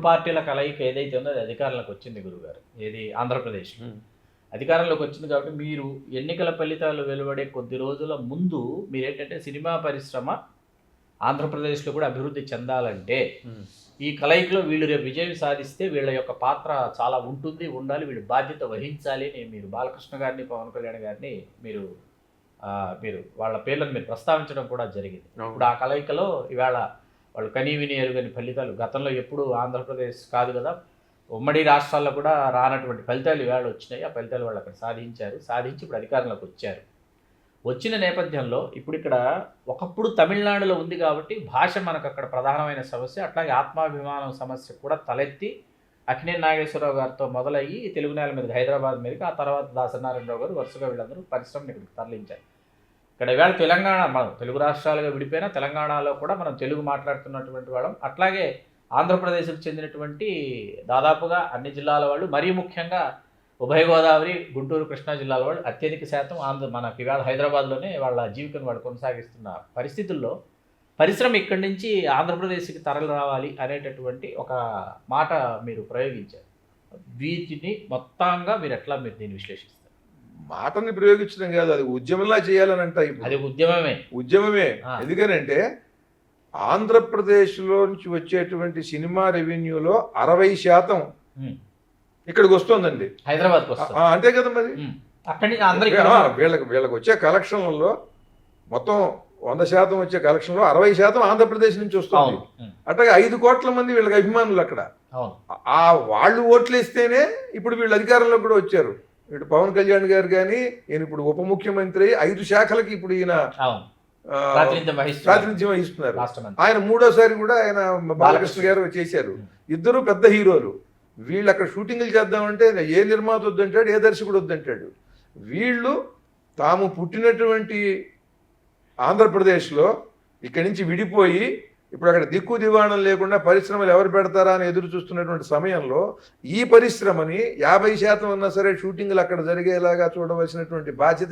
పార్టీల కలయిక ఏదైతే ఉందో అది అధికారంలోకి వచ్చింది గురుగారు. ఏది ఆంధ్రప్రదేశ్ అధికారంలోకి వచ్చింది కాబట్టి మీరు ఎన్నికల ఫలితాలు వెలువడే కొద్ది రోజుల ముందు మీరేంటంటే సినిమా పరిశ్రమ ఆంధ్రప్రదేశ్లో కూడా అభివృద్ధి చెందాలంటే ఈ కలయికలో వీళ్ళు రేపు విజయం సాధిస్తే వీళ్ళ యొక్క పాత్ర చాలా ఉంటుంది, ఉండాలి, వీళ్ళు బాధ్యత వహించాలి అని మీరు బాలకృష్ణ గారిని, పవన్ కళ్యాణ్ గారిని మీరు వాళ్ళ పేర్లను మీరు ప్రస్తావించడం కూడా జరిగింది. ఇప్పుడు ఆ కలయికలో ఇవాళ వాళ్ళు కనీవిని ఎరుగని ఫలితాలు గతంలో ఎప్పుడు ఆంధ్రప్రదేశ్ కాదు కదా, ఉమ్మడి రాష్ట్రాల్లో కూడా రానటువంటి ఫలితాలు ఇవాళ వచ్చినాయి. ఆ ఫలితాలు వాళ్ళు అక్కడ సాధించి ఇప్పుడు అధికారంలోకి వచ్చారు. వచ్చిన నేపథ్యంలో ఇప్పుడు ఇక్కడ ఒకప్పుడు తమిళనాడులో ఉంది కాబట్టి భాష మనకు అక్కడ ప్రధానమైన సమస్య, అట్లాగే ఆత్మాభిమానం సమస్య కూడా తలెత్తి అక్కినేని నాగేశ్వరరావు గారితో మొదలయ్యి తెలుగు నేల మీద హైదరాబాద్ మీదకి, ఆ తర్వాత దాసనారాయణరావు గారు వరుసగా వీళ్ళందరూ పరిశ్రమను ఇక్కడికి తరలించారు. ఇక్కడ ఇవాళ తెలంగాణ, మనం తెలుగు రాష్ట్రాలుగా విడిపోయినా తెలంగాణలో కూడా మనం తెలుగు మాట్లాడుతున్నటువంటి వాళ్ళం. అట్లాగే ఆంధ్రప్రదేశ్కు చెందినటువంటి దాదాపుగా అన్ని జిల్లాల వాళ్ళు, మరీ ముఖ్యంగా ఉభయ గోదావరి, గుంటూరు, కృష్ణా జిల్లాల వాళ్ళు అత్యధిక శాతం మనకి ఇవాళ హైదరాబాద్లోనే వాళ్ళ జీవికను వాళ్ళు కొనసాగిస్తున్న పరిస్థితుల్లో పరిశ్రమ ఇక్కడి నుంచి ఆంధ్రప్రదేశ్కి తరలి రావాలి అనేటటువంటి ఒక మాట మీరు ప్రయోగించారు. వీటిని మొత్తంగా మీరు దీన్ని విశ్లేషిస్తారు? మాటని ప్రయోగించడం కాదు, అది ఉద్యమంలా చేయాలని అంట. అది ఉద్యమమే. ఎందుకనంటే ఆంధ్రప్రదేశ్లో నుంచి వచ్చేటువంటి సినిమా రెవెన్యూలో 60% ఇక్కడికి వస్తుందండి, హైదరాబాద్. అంతే కదా మరి. వీళ్ళకి వచ్చే కలెక్షన్లలో మొత్తం 100% వచ్చే కలెక్షన్లో 60% ఆంధ్రప్రదేశ్ నుంచి వస్తుంది. అట్లాగే 5 కోట్ల మంది వీళ్ళకి అభిమానులు అక్కడ. ఆ వాళ్ళు ఓట్లు వేస్తేనే ఇప్పుడు వీళ్ళు అధికారంలో కూడా వచ్చారు. ఇటు పవన్ కళ్యాణ్ గారు కానీ, ఈయన ఇప్పుడు ఉప ముఖ్యమంత్రి 5 శాఖలకి ఇప్పుడు ఈయన ప్రాతినిధ్యం వహిస్తున్నారు. ఆయన 3వ సారి కూడా ఆయన బాలకృష్ణ గారు చేశారు. ఇద్దరు పెద్ద హీరోలు. వీళ్ళు అక్కడ షూటింగ్లు చేద్దామంటే ఏ నిర్మాత వద్దంటాడు, ఏ దర్శకుడు వద్దంటాడు. వీళ్ళు తాము పుట్టినటువంటి ఆంధ్రప్రదేశ్లో ఇక్కడి నుంచి విడిపోయి ఇప్పుడు అక్కడ దిక్కు దివాణం లేకుండా పరిశ్రమలు ఎవరు పెడతారా అని ఎదురు చూస్తున్నటువంటి సమయంలో ఈ పరిశ్రమని 50% ఉన్నా సరే షూటింగ్లు అక్కడ జరిగేలాగా చూడవలసినటువంటి బాధ్యత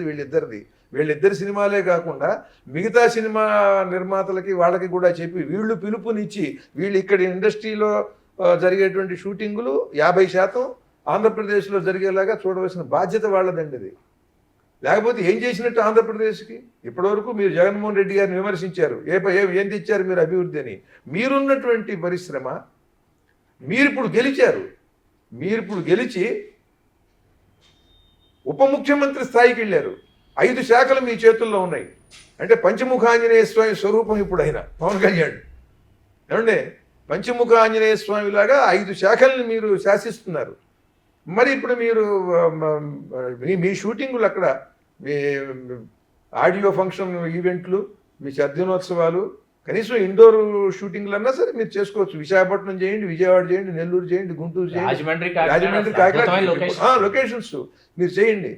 వీళ్ళిద్దరి సినిమాలే కాకుండా మిగతా సినిమా నిర్మాతలకి వాళ్ళకి కూడా చెప్పి వీళ్ళు పిలుపునిచ్చి వీళ్ళు ఇక్కడ ఇండస్ట్రీలో జరిగేటువంటి షూటింగులు 50% ఆంధ్రప్రదేశ్లో జరిగేలాగా చూడవలసిన బాధ్యత వాళ్ళదండి. అది లేకపోతే ఏం చేసినట్టు ఆంధ్రప్రదేశ్కి? ఇప్పటివరకు మీరు జగన్మోహన్ రెడ్డి గారిని విమర్శించారు, ఏం తెచ్చారు మీరు అభివృద్ధి అని. మీరున్నటువంటి పరిశ్రమ మీరు ఇప్పుడు గెలిచి ఉప ముఖ్యమంత్రి స్థాయికి వెళ్ళారు. 5 శాఖలు మీ చేతుల్లో ఉన్నాయి. అంటే పంచముఖ ఆంజనేయ స్వామి స్వరూపం ఇప్పుడు ఆయన పవన్ కళ్యాణ్. ఏమంటే పంచముఖ ఆంజనేయ స్వామి లాగా 5 శాఖల్ని మీరు శాసిస్తున్నారు. మరి ఇప్పుడు మీరు మీ షూటింగులు అక్కడ, మీ ఆడియో ఫంక్షన్ ఈవెంట్లు, మీ దినోత్సవాలు, కనీసం ఇండోర్ షూటింగ్లు అన్నా సరే మీరు చేసుకోవచ్చు. విశాఖపట్నం చేయండి, విజయవాడ చేయండి, నెల్లూరు చేయండి, గుంటూరు చేయండి, రాజమండ్రి, కాకినాడ లొకేషన్స్ మీరు చేయండి.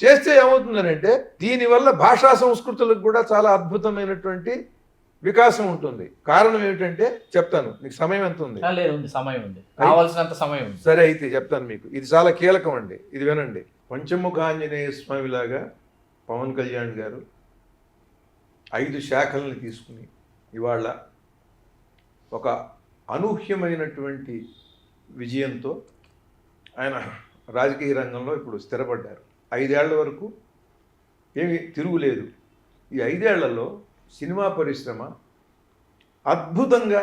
చేస్తే ఏమవుతుందనంటే దీనివల్ల భాషా సంస్కృతులకు కూడా చాలా అద్భుతమైనటువంటి వికాసం ఉంటుంది. కారణం ఏమిటంటే చెప్తాను, మీకు సమయం ఎంత ఉంది? కావాల్సినంత సమయం. సరే అయితే చెప్తాను మీకు. ఇది చాలా కీలకం అండి, ఇది వినండి. పంచముఖ ఆంజనేయ స్వామిలాగా పవన్ కళ్యాణ్ గారు 5 శాఖల్ని తీసుకుని ఇవాళ ఒక అనూహ్యమైనటువంటి విజయంతో ఆయన రాజకీయ రంగంలో ఇప్పుడు స్థిరపడ్డారు. 5 ఏళ్ల వరకు ఏమీ తిరుగులేదు. ఈ 5 ఏళ్లలో సినిమా పరిశ్రమ అద్భుతంగా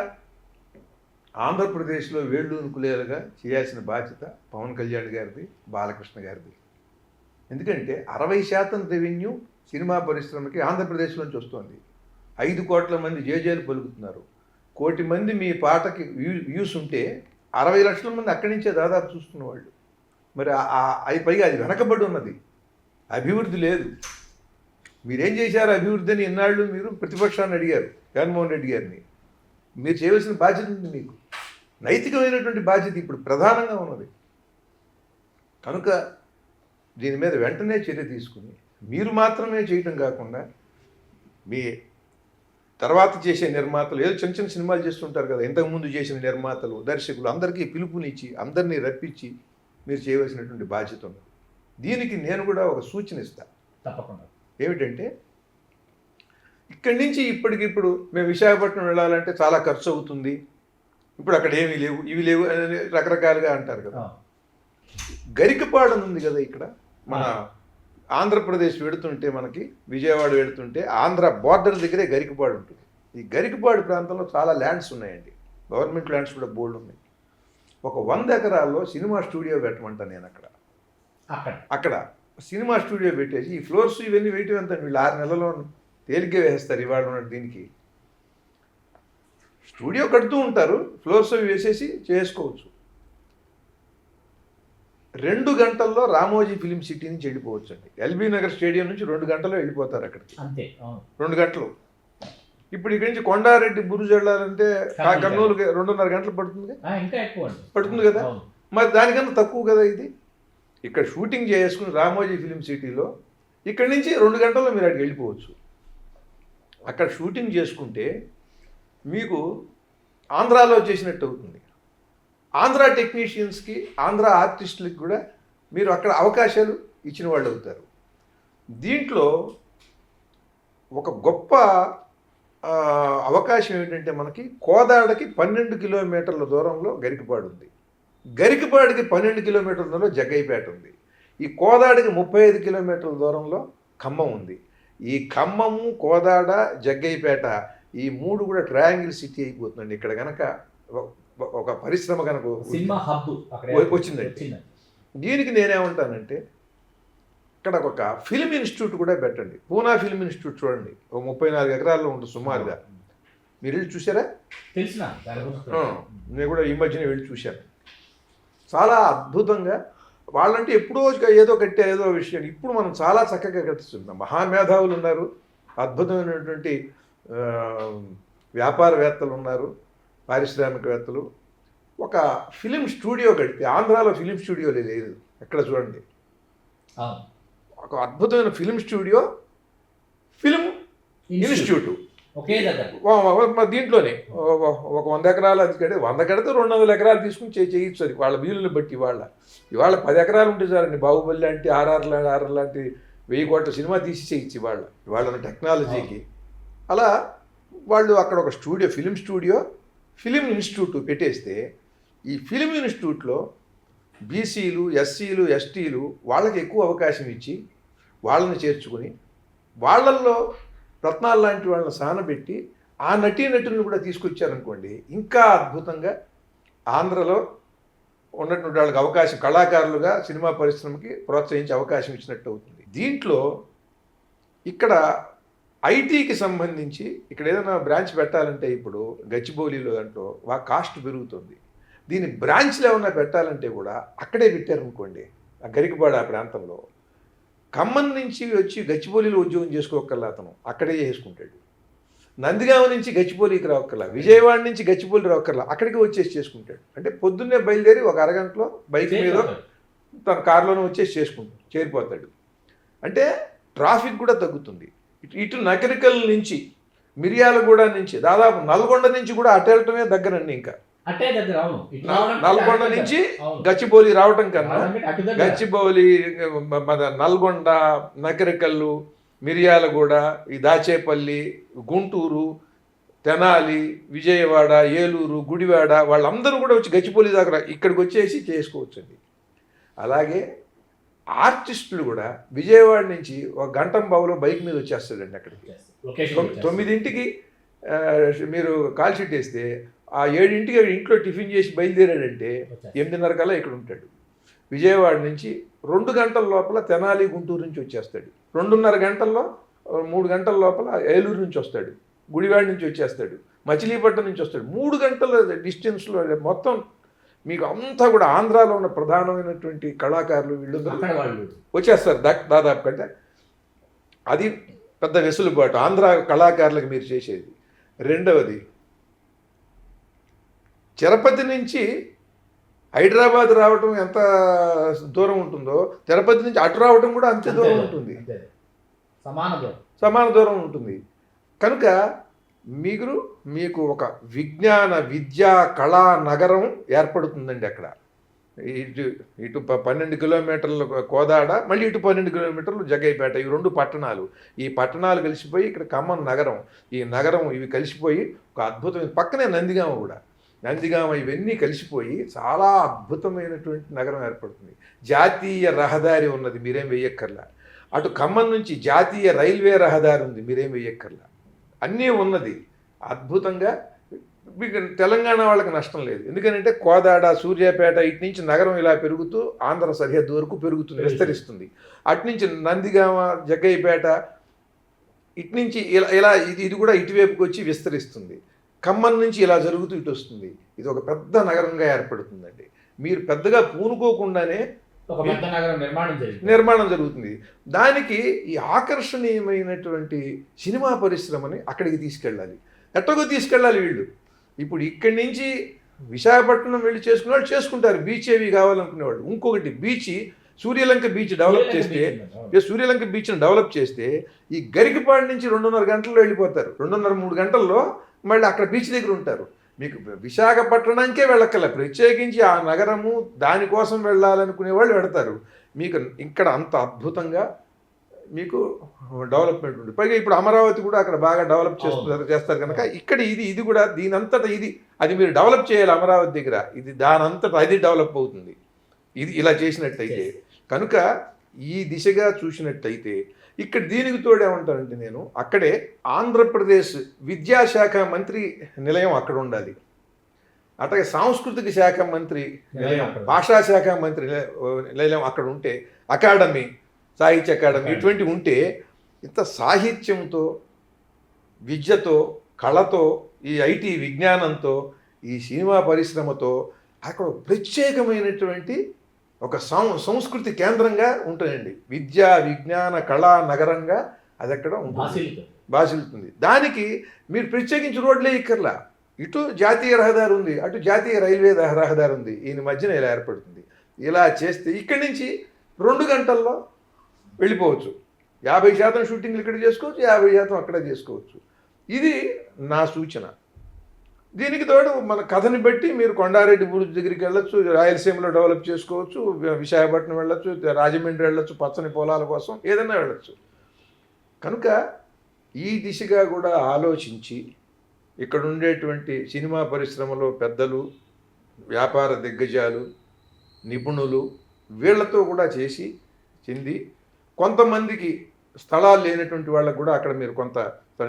ఆంధ్రప్రదేశ్లో వేళ్ళూనుకులేలుగా చేయాల్సిన బాధ్యత పవన్ కళ్యాణ్ గారిది, బాలకృష్ణ గారిది. ఎందుకంటే 60% రెవెన్యూ సినిమా పరిశ్రమకి ఆంధ్రప్రదేశ్లోంచి వస్తుంది. 5 కోట్ల మంది జేజేలు పలుకుతున్నారు. 1 కోటి మంది మీ పాటకి వ్యూస్ ఉంటే 60 లక్షల మంది అక్కడి నుంచే దాదాపు చూస్తున్నవాళ్ళు. మరి పైగా అది వెనకబడి ఉన్నది, అభివృద్ధి లేదు. మీరేం చేశారు అభివృద్ధి అని ఇన్నాళ్ళు మీరు ప్రతిపక్షాన్ని అడిగారు జగన్మోహన్ రెడ్డి గారిని. మీరు చేయవలసిన బాధ్యత ఉంది, మీకు నైతికమైనటువంటి బాధ్యత ఇప్పుడు ప్రధానంగా ఉన్నది. కనుక దీని మీద వెంటనే చర్య తీసుకుని మీరు మాత్రమే చేయటం కాకుండా మీ తర్వాత చేసే నిర్మాతలు, ఏదో చిన్న చిన్న సినిమాలు చేస్తుంటారు కదా, ఇంతకుముందు చేసిన నిర్మాతలు, దర్శకులు అందరికీ పిలుపునిచ్చి అందరినీ రప్పించి మీరు చేయవలసినటువంటి బాధ్యత ఉంది. దీనికి నేను కూడా ఒక సూచన ఇస్తాను తప్పకుండా. ఏమిటంటే ఇక్కడి నుంచి ఇప్పటికిప్పుడు మేము విశాఖపట్నం వెళ్ళాలంటే చాలా ఖర్చు అవుతుంది, ఇప్పుడు అక్కడ ఏమీ లేవు, ఇవి లేవు అని రకరకాలుగా అంటారు కదా. ఆ, గరికపాడు అని ఉంది కదా ఇక్కడ, మన ఆంధ్రప్రదేశ్ వెడుతుంటే, మనకి విజయవాడ వెడుతుంటే ఆంధ్ర బార్డర్ దగ్గరే గరికపాడు ఉంటుంది. ఈ గరికపాడు ప్రాంతంలో చాలా ల్యాండ్స్ ఉన్నాయండి, గవర్నమెంట్ ల్యాండ్స్ కూడా బోల్డ్ ఉన్నాయి. ఒక 100 ఎకరాల్లో సినిమా స్టూడియో పెట్టమంటా నేను అక్కడ సినిమా స్టూడియో పెట్టేసి ఈ ఫ్లోర్స్ ఇవన్నీ వేయటం ఎంత, వీళ్ళు 6 నెలల్లో తేలిగ్గా వేస్తారు. ఇవాళ ఉన్న దీనికి స్టూడియో కడుతూ ఉంటారు, ఫ్లోర్స్ అవి వేసేసి చేసుకోవచ్చు. 2 గంటల్లో రామోజీ ఫిలిం సిటీ నుంచి వెళ్ళిపోవచ్చు అండి. ఎల్బీ నగర్ స్టేడియం నుంచి 2 గంటల్లో వెళ్ళిపోతారు అక్కడికి, అంతే. 2 గంటలు. ఇప్పుడు ఇక్కడి నుంచి కొండారెడ్డి బురుజు వెళ్ళాలంటే కర్నూలుకి 2.5 గంటలు పడుతుంది, ఇంకా ఎక్కువ పడుతుంది కదా. మరి దానికన్నా తక్కువ కదా ఇది. ఇక్కడ షూటింగ్ చేసుకుని రామోజీ ఫిలిం సిటీలో ఇక్కడి నుంచి 2 గంటల్లో మీరు అక్కడికి వెళ్ళిపోవచ్చు. అక్కడ షూటింగ్ చేసుకుంటే మీకు ఆంధ్రాలో చేసినట్టు అవుతుంది. ఆంధ్ర టెక్నీషియన్స్కి, ఆంధ్ర ఆర్టిస్టులకి కూడా మీరు అక్కడ అవకాశాలు ఇచ్చిన వాళ్ళు అవుతారు. దీంట్లో ఒక గొప్ప అవకాశం ఏంటంటే, మనకి కోదాడకి 12 కిలోమీటర్ల దూరంలో గరికపాడు ఉంది, గరికపాడికి 12 కిలోమీటర్ల దూరంలో జగ్గయ్యపేట ఉంది, ఈ కోదాడికి 35 కిలోమీటర్ల దూరంలో ఖమ్మం ఉంది. ఈ ఖమ్మము, కోదాడ, జగ్గయ్యపేట ఈ 3 కూడా ట్రయాంగిల్ సిటీ అయిపోతుందండి. ఇక్కడ కనుక ఒక పరిశ్రమ కనుక సినిమా హబ్ వచ్చిందండి. దీనికి నేనేమంటానంటే, ఇక్కడ ఒక ఫిల్మ్ ఇన్స్టిట్యూట్ కూడా పెట్టండి. పూనా ఫిల్మ్ ఇన్స్టిట్యూట్ చూడండి, ఒక 34 ఎకరాల్లో ఉంటుంది సుమారుగా. మీరు వెళ్ళి చూసారా? తెలిసిన నేను కూడా ఈ మధ్యనే వెళ్ళి చూశాను. చాలా అద్భుతంగా, వాళ్ళంటే ఎప్పుడో ఏదో కట్టే ఏదో విషయం, ఇప్పుడు మనం చాలా చక్కగా కట్టిస్తున్నాం. మహామేధావులు ఉన్నారు, అద్భుతమైనటువంటి వ్యాపారవేత్తలు ఉన్నారు, పారిశ్రామికవేత్తలు. ఒక ఫిలిం స్టూడియో కడితే, ఆంధ్రాలో ఫిలిం స్టూడియో లేదు ఎక్కడ చూడండి. ఒక అద్భుతమైన ఫిలిం స్టూడియో, ఫిలిం ఇన్స్టిట్యూట్ ఒకే దగ్గర దీంట్లోనే ఒక 100 ఎకరాలు అది కడితే 100 కడితే 200 ఎకరాలు తీసుకుని చేయొచ్చు. అది వాళ్ళ వీలుని బట్టి. ఇవాళ 10 ఎకరాలు ఉంటే చాలండి, బాహుబలి లాంటి ఆర్ఆర్ లాంటి 1000 కోట్ల సినిమా తీసి చేయొచ్చు ఇవాళ టెక్నాలజీకి. అలా వాళ్ళు అక్కడ ఒక స్టూడియో, ఫిలిం ఇన్స్టిట్యూట్ పెట్టేస్తే, ఈ ఫిలిం ఇన్స్టిట్యూట్లో బీసీలు, ఎస్సీలు, ఎస్టీలు వాళ్ళకి ఎక్కువ అవకాశం ఇచ్చి వాళ్ళని చేర్చుకుని, వాళ్ళల్లో రత్నాలు లాంటి వాళ్ళని సానబెట్టి ఆ నటీనటులను కూడా తీసుకొచ్చారనుకోండి, ఇంకా అద్భుతంగా ఆంధ్రలో ఉన్నటువంటి వాళ్ళకి అవకాశం, కళాకారులుగా సినిమా పరిశ్రమకి ప్రోత్సహించే అవకాశం ఇచ్చినట్టు అవుతుంది. దీంట్లో ఇక్కడ ఐటీకి సంబంధించి ఇక్కడ ఏదైనా బ్రాంచ్ పెట్టాలంటే, ఇప్పుడు గచ్చిబౌలిలో దాంట్లో కాస్ట్ పెరుగుతుంది. దీని బ్రాంచ్లు ఏమన్నా పెట్టాలంటే కూడా అక్కడే పెట్టారనుకోండి, ఆ గరికపాడు ఆ ప్రాంతంలో. ఖమ్మం నుంచి వచ్చి గచ్చిబౌలిలో ఉద్యోగం చేసుకోకల్లా అతను అక్కడే చేసుకుంటాడు. నందిగామ నుంచి గచ్చిబౌలికి రావక్కర్లా, విజయవాడ నుంచి గచ్చిబౌలి రావక్కర్లా, అక్కడికి వచ్చేసి చేసుకుంటాడు. అంటే పొద్దున్నే బయలుదేరి ఒక అరగంటలో బైక్ మీద తన కారులోనే వచ్చేసి చేరిపోతాడు. అంటే ట్రాఫిక్ కూడా తగ్గుతుంది. ఇటు నకరికల్ నుంచి, మిర్యాలగూడ నుంచి, దాదాపు నల్గొండ నుంచి కూడా అటు వెళ్ళటమే దగ్గరండి. ఇంకా నల్గొండ నుంచి గచ్చిబౌలి రావటం కన్నా గచ్చిబౌలి, నల్గొండ, నకరికల్లు, మిర్యాలగూడ, ఈ దాచేపల్లి, గుంటూరు, తెనాలి, విజయవాడ, ఏలూరు, గుడివాడ వాళ్ళందరూ కూడా వచ్చి గచ్చిబౌలి దగ్గర ఇక్కడికి వచ్చేసి చేసుకోవచ్చండి. అలాగే ఆర్టిస్టులు కూడా విజయవాడ నుంచి ఒక గంటం బావులో బైక్ మీద వచ్చేస్తాడండి అక్కడికి. 9ంటికి మీరు కాల్ షీట్ వేస్తే ఆ 7ంటికి ఇంట్లో టిఫిన్ చేసి బయలుదేరాడంటే 8:30 కల్లా ఇక్కడ ఉంటాడు. విజయవాడ నుంచి 2 గంటల లోపల తెనాలి, గుంటూరు నుంచి వచ్చేస్తాడు. 2.5 గంటల్లో 3 గంటల లోపల ఏలూరు నుంచి వస్తాడు, గుడివాడ నుంచి వచ్చేస్తాడు, మచిలీపట్నం నుంచి వస్తాడు. 3 గంటల డిస్టెన్స్లో మొత్తం మీకు అంతా కూడా ఆంధ్రాలో ఉన్న ప్రధానమైనటువంటి కళాకారులు వీళ్ళు వచ్చేస్తారు దాదాపు. కంటే అది పెద్ద వెసులుబాటు ఆంధ్ర కళాకారులకు మీరు చేసేది. రెండవది, తిరుపతి నుంచి హైదరాబాద్ రావటం ఎంత దూరం ఉంటుందో, తిరుపతి నుంచి అటు రావటం కూడా అంతే దూరం ఉంటుంది, సమాన దూరం ఉంటుంది. కనుక మీకు ఒక విజ్ఞాన, విద్యా, కళా నగరం ఏర్పడుతుందండి అక్కడ. ఇటు 12 కిలోమీటర్లు కోదాడ, మళ్ళీ ఇటు 12 కిలోమీటర్లు జగ్గయ్యపేట, ఈ 2 పట్టణాలు. ఈ పట్టణాలు కలిసిపోయి ఇక్కడ ఖమ్మం నగరం, ఈ నగరం ఇవి కలిసిపోయి ఒక అద్భుతమైన, పక్కనే నందిగామ కూడా. నందిగామ ఇవన్నీ కలిసిపోయి చాలా అద్భుతమైనటువంటి నగరం ఏర్పడుతుంది. జాతీయ రహదారి ఉన్నది, మీరేం వేయక్కర్లా. అటు ఖమ్మం నుంచి జాతీయ రైల్వే రహదారి ఉంది, మీరేం వేయక్కర్లా. అన్నీ ఉన్నది అద్భుతంగా. మీకు తెలంగాణ వాళ్ళకి నష్టం లేదు, ఎందుకంటే కోదాడ, సూర్యాపేట ఇటు నుంచి నగరం ఇలా పెరుగుతూ ఆంధ్ర సరిహద్దు వరకు పెరుగుతుంది, విస్తరిస్తుంది. అటు నుంచి నందిగామ, జగ్గయ్యపేట ఇటు నుంచి ఇలా ఇలా ఇది కూడా ఇటువైపుకి వచ్చి విస్తరిస్తుంది. ఖమ్మం నుంచి ఇలా జరుగుతూ ఇటు వస్తుంది. ఇది ఒక పెద్ద నగరంగా ఏర్పడుతుందండి. మీరు పెద్దగా పూనుకోకుండానే ఒక పెద్ద నగరం నిర్మాణం జరుగుతుంది. దానికి ఈ ఆకర్షణీయమైనటువంటి సినిమా పరిశ్రమని అక్కడికి తీసుకెళ్ళాలి. ఎట్టగో తీసుకెళ్ళాలి వీళ్ళు. ఇప్పుడు ఇక్కడి నుంచి విశాఖపట్నం వెళ్ళి చేసుకునే వాళ్ళు చేసుకుంటారు, బీచ్ ఏవి కావాలనుకునేవాళ్ళు. ఇంకొకటి బీచ్, సూర్యలంక బీచ్ డెవలప్ చేస్తే, సూర్యలంక బీచ్ని డెవలప్ చేస్తే ఈ గరికపాడు నుంచి 2.5 గంటల్లో వెళ్ళిపోతారు. 2.5-3 గంటల్లో మళ్ళీ అక్కడ బీచ్ దగ్గర ఉంటారు. మీకు విశాఖపట్నానికే వెళ్ళక్కల, ప్రత్యేకించి ఆ నగరము దానికోసం వెళ్ళాలనుకునే వాళ్ళు వెడతారు. మీకు ఇక్కడ అంత అద్భుతంగా మీకు డెవలప్మెంట్ ఉంటుంది. పైగా ఇప్పుడు అమరావతి కూడా అక్కడ బాగా డెవలప్ చేస్తారు కనుక ఇక్కడ ఇది కూడా దీనంతటా అది మీరు డెవలప్ చేయాలి అమరావతి దగ్గర. ఇది దానంతటా అది డెవలప్ అవుతుంది ఇది ఇలా చేసినట్టయితే. కనుక ఈ దిశగా చూసినట్టయితే ఇక్కడ దీనికి తోడేమంటానంటే, నేను అక్కడే ఆంధ్రప్రదేశ్ విద్యాశాఖ మంత్రి నిలయం అక్కడ ఉండాలి. అట్లాగే సాంస్కృతిక శాఖ మంత్రి నిలయం, భాషా శాఖ మంత్రి నిలయం అక్కడ ఉంటే, అకాడమీ, సాహిత్య అకాడమీ ఇటువంటివి ఉంటే, ఇంత సాహిత్యంతో, విద్యతో, కళతో, ఈ ఐటీ విజ్ఞానంతో, ఈ సినిమా పరిశ్రమతో అక్కడ ప్రత్యేకమైనటువంటి ఒక సంస్కృతి కేంద్రంగా ఉంటుందండి. విద్యా విజ్ఞాన కళా నగరంగా అది అక్కడ ఉంటుంది, బాసిల్తుంది. దానికి మీరు ప్రత్యేకించి రోడ్లే ఇక్కర్లా. ఇటు జాతీయ రహదారి ఉంది, అటు జాతీయ రైల్వే రహదారి ఉంది, ఈయన మధ్యన ఇలా ఏర్పడుతుంది. ఇలా చేస్తే ఇక్కడి నుంచి 2 గంటల్లో వెళ్ళిపోవచ్చు. 50% షూటింగ్లు ఇక్కడ చేసుకోవచ్చు, 50% అక్కడ చేసుకోవచ్చు. ఇది నా సూచన. దీనికి తోడు మన కథని బట్టి మీరు కొండారెడ్డి బురుజు దగ్గరికి వెళ్ళొచ్చు, రాయలసీమలో డెవలప్ చేసుకోవచ్చు, విశాఖపట్నం వెళ్ళొచ్చు, రాజమండ్రి వెళ్ళొచ్చు, పచ్చని పొలాల కోసం ఏదైనా వెళ్ళొచ్చు. కనుక ఈ దిశగా కూడా ఆలోచించి ఇక్కడ ఉండేటువంటి సినిమా పరిశ్రమలో పెద్దలు, వ్యాపార దిగ్గజాలు, నిపుణులు వీళ్లతో కూడా చేసి చెంది కొంతమందికి స్థలాలు లేనటువంటి వాళ్ళకు కూడా అక్కడ మీరు కొంత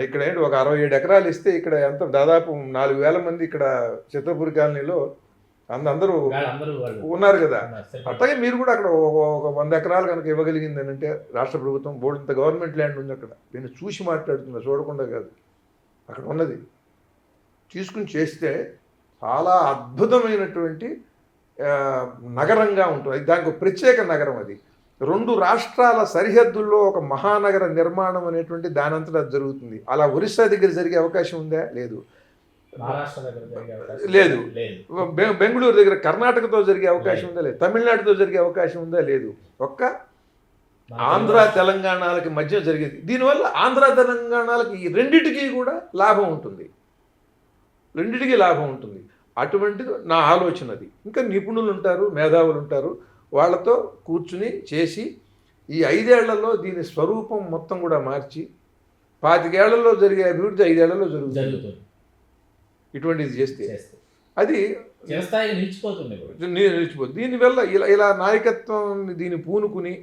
ఇక్కడ ఏంటి ఒక 67 ఎకరాలు ఇస్తే ఇక్కడ ఎంత దాదాపు 4,000 మంది ఇక్కడ చిత్రపూరి కాలనీలో అందరూ ఉన్నారు కదా. అట్లాగే మీరు కూడా అక్కడ ఒక 100 ఎకరాలు కనుక ఇవ్వగలిగింది అని అంటే, రాష్ట్ర ప్రభుత్వం బోర్డంత గవర్నమెంట్ ల్యాండ్ ఉంది అక్కడ. నేను చూసి మాట్లాడుతున్నా, చూడకుండా కాదు, అక్కడ ఉన్నది తీసుకుని చేస్తే చాలా అద్భుతమైనటువంటి నగరంగా ఉంటుంది. దానికి ఒక ప్రత్యేక నగరం అది. 2 రాష్ట్రాల సరిహద్దుల్లో ఒక మహానగర నిర్మాణం అనేటువంటి దానంతటా జరుగుతుంది. అలా ఒరిస్సా దగ్గర జరిగే అవకాశం ఉందా? లేదు. లేదు. బెంగళూరు దగ్గర కర్ణాటకతో జరిగే అవకాశం ఉందా? లేదు. తమిళనాడుతో జరిగే అవకాశం ఉందా? లేదు. ఒక్క ఆంధ్ర తెలంగాణలకి మధ్య జరిగేది. దీనివల్ల ఆంధ్ర తెలంగాణలకి ఈ రెండిటికి కూడా లాభం ఉంటుంది, రెండిటికి లాభం ఉంటుంది. అటువంటిది నా ఆలోచన. అది ఇంకా నిపుణులు ఉంటారు, మేధావులు ఉంటారు, వాళ్ళతో కూర్చుని చేసి ఈ 5 ఏళ్లలో దీని స్వరూపం మొత్తం కూడా మార్చి 25 ఏళ్లలో జరిగే అభివృద్ధి 5 ఏళ్లలో జరుగుతుంది. ఇటువంటిది చేస్తే అది నిలిచిపోతుంది. దీనివల్ల ఇలా నాయకత్వం దీన్ని పూనుకుని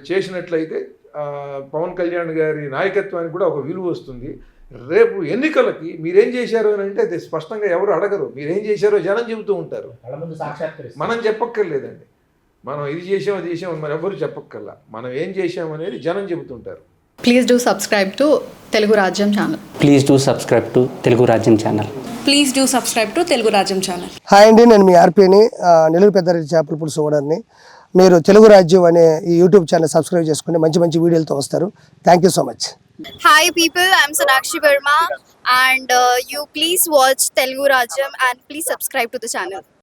చేసినట్లయితే పవన్ కళ్యాణ్ గారి నాయకత్వానికి కూడా ఒక విలువ వస్తుంది. రేపు ఎన్నికలకి మీరేం చేశారు అని అంటే అది స్పష్టంగా ఎవరు అడగరు. మీరేం చేశారో జనం చెబుతూ ఉంటారు, మనం చెప్పక్కర్లేదండి. మనం ఇది చేసాం అది చేసాం అని మనం ఎవరు చెప్పక్కర్లా. మనం ఏం చేసాం అనేది జనం చెబుతుంటారు. Please do subscribe to Telugu Rajyam channel. Please do subscribe to Telugu Rajyam channel. Please do subscribe to Telugu Rajyam channel. Hi అండి, నేను మీ ఆర్పీని, నెల్లూరు పెద్దారెడ్డి చేపల పులుసు ఓనర్ని. మీరు తెలుగు రాజ్యం అనే ఈ యూట్యూబ్ ఛానల్ సబ్స్క్రైబ్ చేసుకుని మంచి మంచి వీడియోలతో వస్తారు. Thank you so much. Hi people, I'm Sonakshi Verma and you please watch Telugu Rajyam and please subscribe to the channel.